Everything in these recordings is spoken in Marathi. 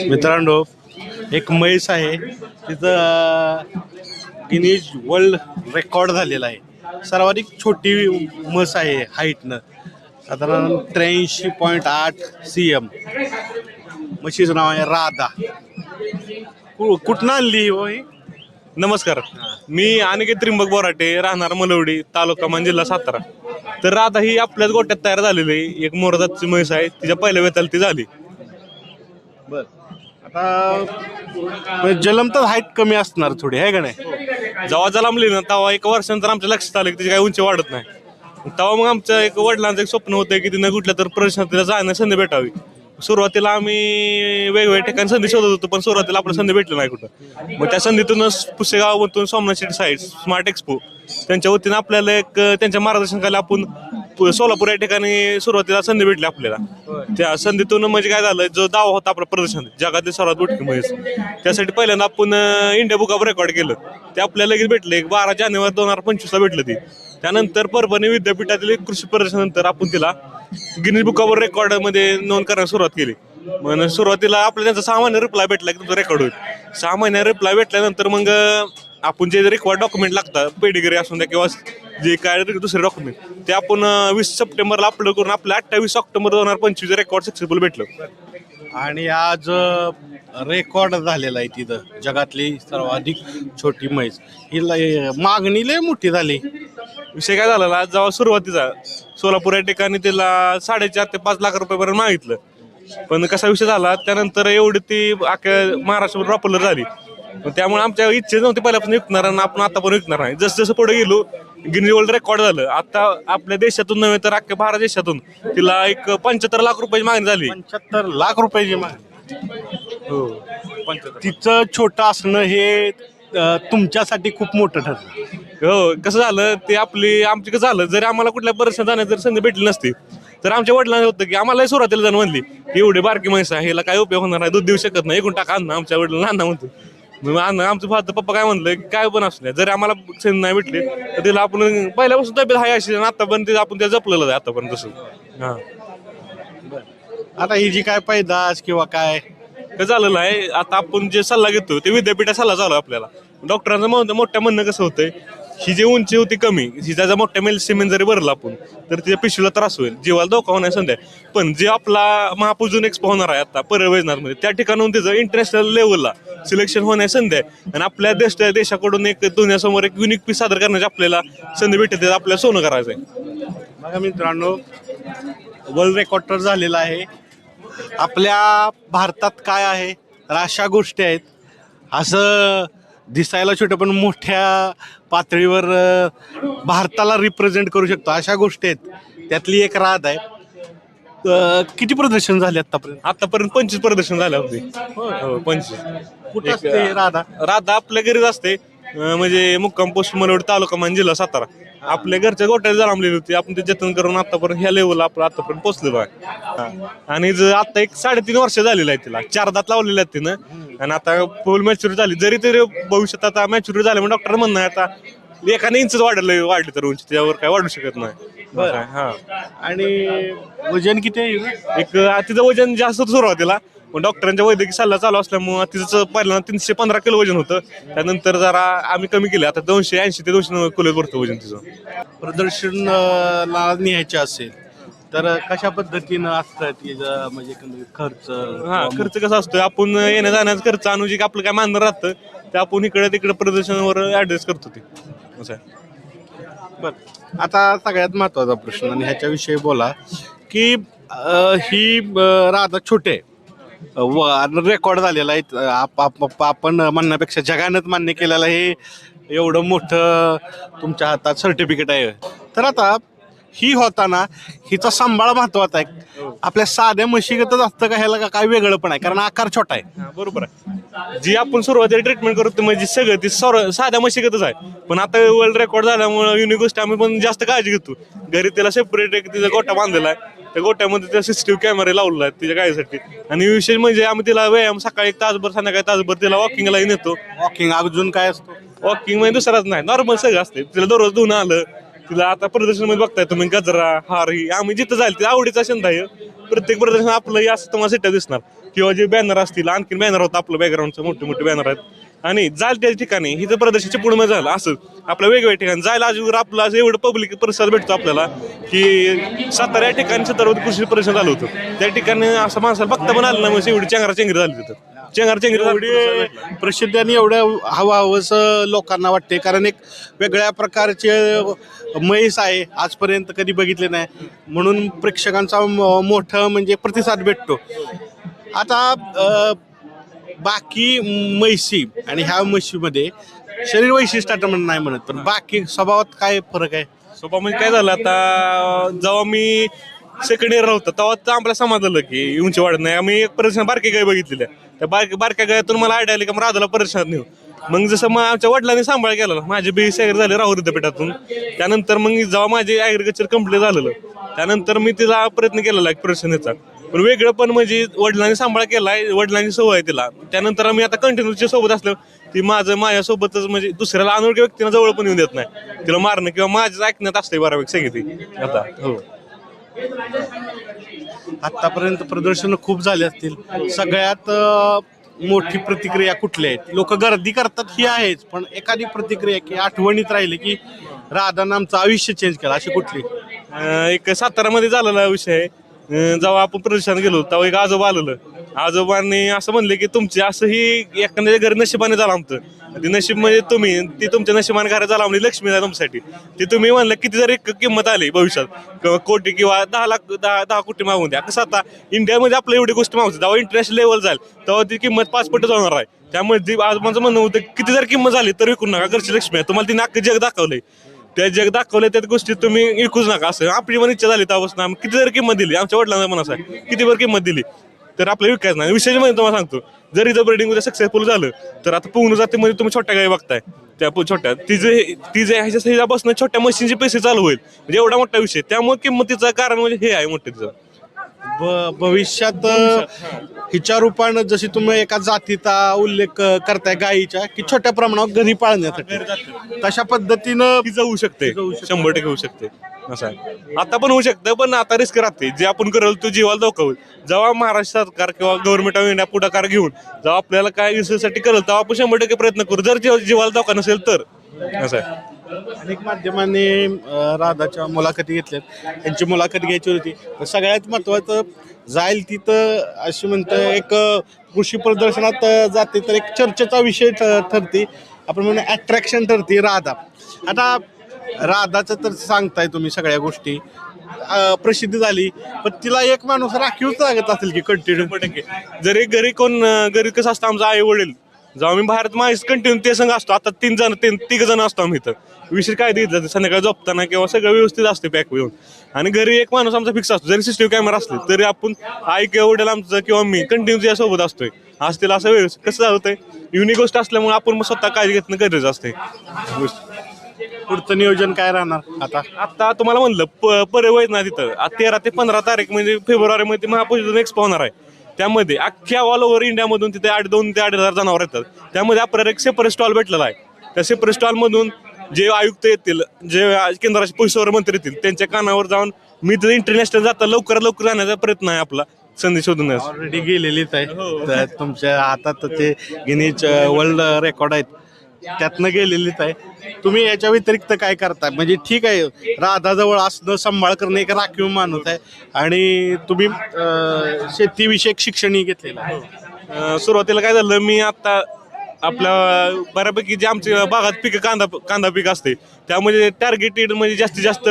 मित्रांनो, एक म्हैस आहे तिथं गिनीज वर्ल्ड रेकॉर्ड झालेला आहे. सर्वाधिक छोटी म्हस आहे हाईटनं, साधारण 83.8 cm. म्हशीचं नाव आहे राधा. कुठनं आणली हो ही? नमस्कार, मी अनिकेत त्रिंबक बोराटे, राहणार मलवडी, तालुका मान, जिल्हा सातारा. तर आता ही आपल्याच गोट्यात तयार झालेली आहे. एक मोरदाची म्हैस आहे, तिच्या पहिल्या वेताला ती झाली. बर, आता जलमतच हाईट कमी असणार थोडी, आहे का नाही? जेव्हा जन्मली ना तेव्हा एक वर्षानंतर आमच्या लक्षात आलं की तिची काही उंची वाढत नाही. तेव्हा मग आमचं एक वडिलांचं एक स्वप्न होतं की तिनं कुठल्या तर प्रदर्शनात जाण्यास संधी भेटावी. सुरुवातीला आम्ही वेगवेगळ्या ठिकाणी संधी शोधत होतो, पण सुरुवातीला आपल्याला संधी भेटली नाही कुठं. मग त्या संधीतूनच पुसेगावातून Somnath Shetty side smart expo त्यांच्या वतीनं आपल्याला एक त्यांच्या मार्गदर्शनाखाली आपण सोलापूर या ठिकाणी सुरुवातीला संधी भेटली आपल्याला. त्या संधीतून म्हणजे काय झालं, जो दावा होता आपला प्रदर्शन जगातील सर्वात मोठी म्हैस, त्यासाठी पहिल्यांदा आपण इंडिया बुक ऑफ रेकॉर्ड केलं. ते आपल्याला लगेच भेटले 12 जानेवारी 2025 ला भेटलं. ती त्यानंतर परभणी विद्यापीठातील कृषी प्रदर्शनानंतर आपण तिला गिनीज बुक ऑफ रेकॉर्ड मध्ये नोंद करायला सुरुवात केली. मग सुरुवातीला आपल्याला त्यांचा 6 महिने रिप्लाय भेटला की तुमचा रेकॉर्ड होईल. 6 महिने रिप्लाय भेटल्यानंतर मग आपण जे रिक्वायर्ड डॉक्युमेंट लागतात, पेडिग्री असून द्या किंवा जे काय दुसरे डॉक्युमेंट, ते आपण 20 सप्टेंबरला अपलोड करून आपल्या 28 ऑक्टोबर 2025 रेकॉर्ड सक्सेसफुल भेटलं. आणि आज रेकॉर्ड झालेला आहे तिथं जगातली सर्वाधिक छोटी म्हैस. हिला मागणी लय मोठी झाली. विषय काय झाला, जेव्हा सुरुवातीचा सोलापूर या ठिकाणी तिला 4.5 ते 5 लाख रुपयापर्यंत मागितलं. पण कसा विषय झाला, त्यानंतर एवढी ती अख्या महाराष्ट्रावर पॉप्युलर झाली. त्यामुळे आमच्या इच्छा नव्हती पहिल्यापासून विकणार, आणि आपण आता पण विकणार नाही. जसं जसं पुढे गेलो गिनीज वर्ल्ड रेकॉर्ड झालं. आता आपल्या देशातून नव्हे तर अख्ख्या भारत देशातून तिला एक 75 लाख रुपयाची मागणी झाली. 75 लाख रुपयाची मागणी. हो, तिचं छोटं असणं हे तुमच्यासाठी खूप मोठं ठरलं. हो, कसं झालं ते आमची कसं झालं, जरी आम्हाला कुठल्या परिसरात जाण्याची जर संधी भेटली नसती तर आमच्या वडिलांना होतं की आम्हाला सुरुवातीला जाणं म्हणली की एवढी बारकी म्हैस आहे, ह्याला काय उपयोग होणार नाही, दूध देऊ शकत नाही, एकूण टाका अन्न. आमच्या वडिलांना अन्न म्हणतो. मग आमचं फादर पप्पा काय म्हणलं की काय पण असू द्या, जरी आम्हाला संधी नाही भेटली तर तिला आपण पहिल्यापासून तब्येत आहे अशी, आतापर्यंत आपण त्या जपलेलं आहे आतापर्यंत तसं. हां, आता ही जी काय पैदास किंवा काय झालेलं आहे, आता आपण जे सल्ला घेतो ते विद्यापीठात सल्ला चालू आहे आपल्याला. डॉक्टरांचं मोठ्या म्हणणं कसं होतंय, ही जी उंची होती कमी, हिचा जर मोठ्या मेल जरी भरला आपण तर तिच्या पिशवीला त्रास होईल, जीवाला धोका होणार संध्या. पण जे आपला महापूजन एक्सपो होणार आहे आता परवैजनाथमध्ये, त्या ठिकाणून तिचं इंटरनॅशनल लेवलला सिलेक्शन होण्याची संधी आहे. आणि आपल्या देशाकडून एक दुनियासमोर एक युनिक पीस सादर करण्याची आपल्याला संधी भेटते. आपल्याला सोनं करायचं आहे. बघा मित्रांनो, वर्ल्ड रेकॉर्ड तर झालेला आहे. आपल्या भारतात काय आहे तर अशा गोष्टी आहेत, असं दिसायला छोटं पण मोठ्या पातळीवर भारताला रिप्रेझेंट करू शकतो अशा गोष्टी आहेत. त्यातली एक राध आहे. किती प्रदर्शन झाले आतापर्यंत 25 प्रदर्शन झाले होते. हो, 25. कुठं असते राधा आपल्या घरीच असते, म्हणजे मुक्काम पोस्ट मलवडी, तालुका मान, जिल्हा सातारा. आपल्या घरच्या गोट्याला जन्मलेली होती. आपण ते जतन करून आतापर्यंत ह्या लेवलला आपण आतापर्यंत पोहोचलेलो आहे. आणि आता एक 3.5 वर्ष झालेलं आहे तिला. 4 दात लावलेले आहेत तिनं, आणि आता फुल मॅच्युरिटी झाली. जरी तरी भविष्यात आता मॅच्युरिटी झाली म्हणून डॉक्टर म्हणणं आहे आता 1 इंच वाढली तर उंची त्यावर काय वाढू शकत नाही. हा, आणि वजन किती आहे? एक तिचं वजन जास्त होतं सुरुवातीला, पण डॉक्टरांच्या वैद्यकीय सल्ला चालू असल्यामुळे तिचं पहिल्यांदा 315 किलो वजन होतं. त्यानंतर जरा आम्ही कमी केलं, आता 280 ते 290 किलो भरतं वजन तिचं. प्रदर्शनला न्यायचे असेल तर कशा पद्धतीनं असतात म्हणजे खर्च? खर्च कसा असतो, आपण येण्या जाण्याचा खर्च अनुजिक आपलं काय मानधन राहतं ते आपण इकडे तिकडे प्रदर्शनावर ऍड्रेस करतो ते असं आहे. बरं, आता सगळ्यात महत्वाचा प्रश्न आणि ह्याच्याविषयी बोला की ही राधा छोटे रेकॉर्ड झालेला आहे. आपण म्हणण्यापेक्षा जगानंच मान्य केलेलं हे एवढं मोठं तुमच्या हातात सर्टिफिकेट आहे. तर आता ही होताना हिचा सांभाळ महत्वाचा आहे. आपल्या साध्या म्हशीगतच असतं का, ह्याला काय वेगळं पण आहे? कारण आकार छोटा आहे. बरोबर आहे. जी आपण सुरुवातीला ट्रीटमेंट करतो म्हणजे सगळं ती साध्या म्हशीगतच आहे. पण आता वर्ल्ड रेकॉर्ड झाल्यामुळे युनिक गोष्ट आम्ही पण जास्त काळजी घेतो. घरी त्याला सेपरेट एक तिचा गोठा बांधलेला आहे. त्या गोट्यामध्ये त्या सीसीटीव्ही कॅमेरे लावलेला आहे तिच्या गायीसाठी. आणि विशेष म्हणजे आम्ही तिला व्यायाम सकाळी 1 तासभर, संध्याकाळी तासभर तिला वॉकिंगलाही नेतो. वॉकिंग अजून काय असतो? वॉकिंग म्हणजे दुसराच नाही, नॉर्मल सगळं असते. तिला दररोज धुणं आलं, तिला आता प्रदर्शनमध्ये बघताय तुम्ही गजरा, हार, ही आम्ही जिथं जाईल तिला आवडीचा छंद आहे. प्रत्येक प्रदर्शन आपलं असं तुम्हाला सिट्या दिसणार. किंवा जे बॅनर असतील, आणखीन बॅनर होतं आपलं बॅकग्राऊंडचं, मोठे मोठे बॅनर आहेत. आणि जायला त्या ठिकाणी हिचं प्रदर्शनच्या पुढे झालं असं आपल्या वेगवेगळ्या ठिकाणी जायला अजून आपलं असं एवढं पब्लिक प्रतिसाद भेटतो आपल्याला की सातारा या ठिकाणी छत्रपती कृषी परिषद आलं होतं. त्या ठिकाणी असं माणसाला बघता पण आलं ना, म्हणजे एवढी चेंगराचेंगरी झाली तिथं, चेंगराचेंगरी एवढी प्रसिद्धी आणि एवढं हवं लोकांना वाटते, कारण एक वेगळ्या प्रकारचे म्हैस आहे, आजपर्यंत कधी बघितले नाही, म्हणून प्रेक्षकांचा मोठं म्हणजे प्रतिसाद भेटतो. आता बाकी म्हैशी आणि ह्या म्हशीमध्ये शरीर वैशिष्ट्य नाही म्हणत, पण बाकी स्वभावात काय फरक आहे? स्वभाव म्हणजे काय झालं, आता जेव्हा मी सेकंड इयरला होतो तेव्हा तर आम्हाला समजलं की उंची वाढत नाही. आम्ही एक प्रदर्शन बारकी गाय बघितलेल्या, त्या बारक्या गायातून मला आयडिया आली की मग राधाला प्रदर्शनात नेऊ. मग जसं मग आमच्या वडिलांनी सांभाळ केला, माझे BSc वगैरे झाले राहुल विद्यापीठातून. त्यानंतर मग जेव्हा माझे ॲग्रिकल्चर कंप्लीट झालेलं त्यानंतर मी तिचा प्रयत्न केलेला एक प्रदर्शनाचा, पण वेगळं पण म्हणजे वडिलांनी सांभाळ केलाय, वडिलांची सवय आहे तिला. त्यानंतर आम्ही आता कंटिन्यूच्या सोबत असलो ती माझ्यासोबतच म्हणजे दुसऱ्याला अनोळखी व्यक्तीला जवळ पण येऊन देत नाही, तिला मारणं किंवा माझ्याच ऐकण्यात असते बऱ्यापैकी सांगितली आता. हो, आतापर्यंत प्रदर्शन खूप झाले असतील, सगळ्यात मोठी प्रतिक्रिया कुठली आहे? लोक गर्दी करतात ही आहेच, पण एखादी प्रतिक्रिया की आठवणीत राहिली की राधानं आमचं आयुष्य चेंज केलं, अशी कुठली? एक सातारामध्ये झालेला विषय आहे. जेव्हा आपण प्रदर्शनात गेलो तेव्हा एक आजोबा आलेलं, आजोबांनी असं म्हणले की तुमचे असंही एखाद्या घरी नशिबाने झालं आमचं, ते नशीब म्हणजे तुम्ही, ती तुमच्या नशिबाने घरात झाला म्हणजे लक्ष्मी आहे तुमच्यासाठी. ते तुम्ही म्हणलं किती जरी किंमत आली भविष्यात किंवा कोटी किंवा 10 लाख 10 कोटी मागून द्या, कसं आता इंडियामध्ये आपल्या एवढी गोष्ट मागतो, जेव्हा इंटरनॅशनल लेवल जाईल तेव्हा ती किंमत 5 पट जाणार आहे. त्यामुळे जी आजोबांचं म्हणणं होतं किती जर किंमत झाली तर विकू नका, घरची लक्ष्मी आहे, तुम्हाला ती नाक जग दाखवलंय, त्या जग दाखवले त्या गोष्टी तुम्ही विकूच नका. असं आपली पण इच्छा झाली तेव्हापासून आम्ही किती जर किंमत दिली, आमच्या वडिलांना पण असं आहे किती भर किंमत दिली तर आपल्याला विकायचं नाही. विशेष म्हणजे तुम्हाला सांगतो, जर इथं ब्रीडिंग उद्या सक्सेसफुल झालं तर आता पूर्ण जातीमध्ये तुम्ही छोट्या गाई बघताय, त्या छोट्या तिचे ह्याच्या बसणं छोट्या मशीनचे पैसे चालू होईल, म्हणजे एवढा मोठा विषय. त्यामुळे किंमतीचं कारण म्हणजे हे आहे मोठं तिचं. भविष्यात हिच्या रूपानं जशी तुम्ही एका जातीचा उल्लेख करताय गायीच्या की छोट्या प्रमाणावर घरी पाळण्यासाठी, तशा पद्धतीनं ती जाऊ शकते, 100% होऊ शकते. असं आहे, आता पण होऊ शकतं, पण आता रिस्क राहते. जे आपण करेल तो जीवाला धोका होईल. जेव्हा महाराष्ट्र सरकार किंवा गव्हर्नमेंट ऑफ इंडिया पुढाकार घेऊन जेव्हा आपल्याला काय विषयासाठी करेल तेव्हा आपण 100% प्रयत्न करू, जर जीवाला धोका नसेल तर. असं आहे. अनेक माध्यमांनी राधाच्या मुलाखती घेतल्यात, त्यांची मुलाखत घ्यायची होती, पण सगळ्यात महत्त्वाचं जाईल तिथं अशी म्हणतं एक कृषी प्रदर्शनात जाते तर एक चर्चेचा विषय ठरते, आपण म्हणून अट्रॅक्शन ठरते राधा. आता राधाचं तर सांगताय तुम्ही सगळ्या गोष्टी, प्रसिद्धी झाली, पण तिला एक माणूस राखीवच लागत असेल की कंटिन्यू? 100%. जरी घरी कसं असतं, आमचं आई वडील जेव्हा मी बाहेर माहीत कंटिन्यू ते संघ असतो, आता 3 जण असतो आम्ही इथं, विषय काय दिलं संध्याकाळी झोपताना किंवा सगळं व्यवस्थित असते पॅक येऊन. आणि घरी एक माणूस आमचा फिक्स असतो, जरी CCTV कॅमेरा असले तरी आपण आई किंवा वडील आमचं किंवा मी कंटिन्यू त्यासोबत असतोय. आज तिला असं व्यवस्थित कसं होतंय, युनिक गोष्ट असल्यामुळे आपण मग स्वतः काळजी घेतलं गरजेचं असते. पुढचं नियोजन काय राहणार आता तुम्हाला म्हणलं पर्यवय ना तिथं 13 ते 15 तारीख म्हणजे फेब्रुवारीमध्ये महापौर एक्सपो होणार आहे. त्यामध्ये अख्ख्या ऑल ओव्हर इंडियामधून तिथे 2 ते 2.5 जनावर येतात. त्यामध्ये आपल्याला एक सेपरेट स्टॉल भेटलेला आहे. त्या सेपरेट स्टॉलमधून जे आयुक्त येतील, जे केंद्राचे पशुसंवर्धन मंत्री येतील, त्यांच्या कानावर जाऊन मी तर इंटरनॅशनल जाता लवकरात लवकर जाण्याचा प्रयत्न आहे आपला, संधी शोधून. ऑलरेडी गेलेलीच आहे, तर तुमच्या हातात ते गिनीज वर्ल्ड रेकॉर्ड आहेत, त्यातनं गेलेलीच आहे. तुम्ही याच्या व्यतिरिक्त काय करताय? म्हणजे ठीक आहे, राधाजवळ असणं, सांभाळ करणं, एक राखीव माणूस आहे आणि तुम्ही शेतीविषयक शिक्षणही घेतलेलं आहे. सुरुवातीला काय झालं, मी आता आपल्या बऱ्यापैकी जे आमच्या भागात पिकं कांदा पीक असते, त्यामध्ये टार्गेटेड म्हणजे जास्तीत जास्त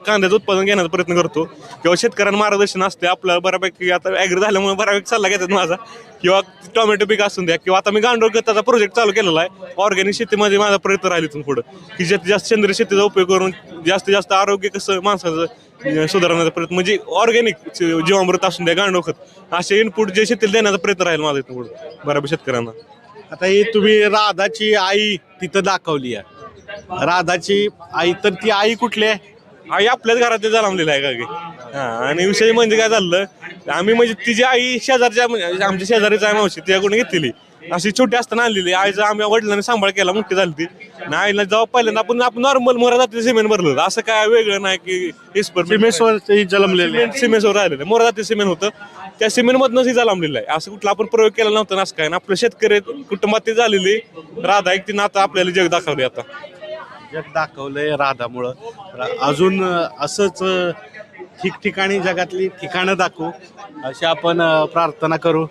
कांद्याचं उत्पादन घेण्याचा प्रयत्न करतो किंवा शेतकऱ्यांना मार्गदर्शन असते आपलं बऱ्यापैकी. आता ॲग्री झाल्यामुळे बऱ्यापैकी सल्ला घेतात माझा, किंवा टोमॅटो पीक असून द्या, किंवा आता मी गांडूळ खताचा प्रोजेक्ट चालू केलेला आहे. ऑर्गॅनिक शेतीमध्ये माझा प्रयत्न राहील इथून पुढं, की जास्तीत जास्त सेंद्रिय शेतीचा उपयोग करून जास्तीत जास्त आरोग्य कसं माणसाचं सुधारण्याचा प्रयत्न, म्हणजे ऑर्गॅनिक जीवामृत असून द्या, गांडूळ खत, असे इनपुट जे शेतीला देण्याचा प्रयत्न राहील माझा इथून पुढं बऱ्यापैकी शेतकऱ्यांना. आता ही तुम्ही राधाची आई तिथं दाखवली आहे, राधाची आई, तर ती आई कुठली आहे? आई आपल्याच घरात जन्मलेला आहे का. आणि विषय म्हणजे काय झालं, आम्ही म्हणजे तिची आई शेजारच्या म्हणजे आमच्या शेजारीच आहे मावशी, तिच्याकडून घेतलेली, अशी छोटी असताना आणलेली. आईचा आम्ही वडिलांनी सांभाळ केला, मोठी झाली ती. आणि आईला जेव्हा पहिल्यांदा आपण नॉर्मल मोरा जातीचं सिमेंट भरलं, असं काय वेगळं नाही की सिमेंटवर जन्मलेले, सिमेंटवर राहिलेलं मोरा जातीचं सिमेंट होतं. त्या सिमेंटमधनंच हिचा लांबलेला आहे. असं कुठला आपण प्रयोग केला नव्हता ना, असं काय ना. आपल्या शेतकरी कुटुंबात ती झालेली राधा एक तिनं आता आपल्याला जग दाखवले आता. जग दाखवलंय राधामुळं. अजून असंच ठिकठिकाणी जगातली ठिकाणं दाखवू अशी आपण प्रार्थना करू.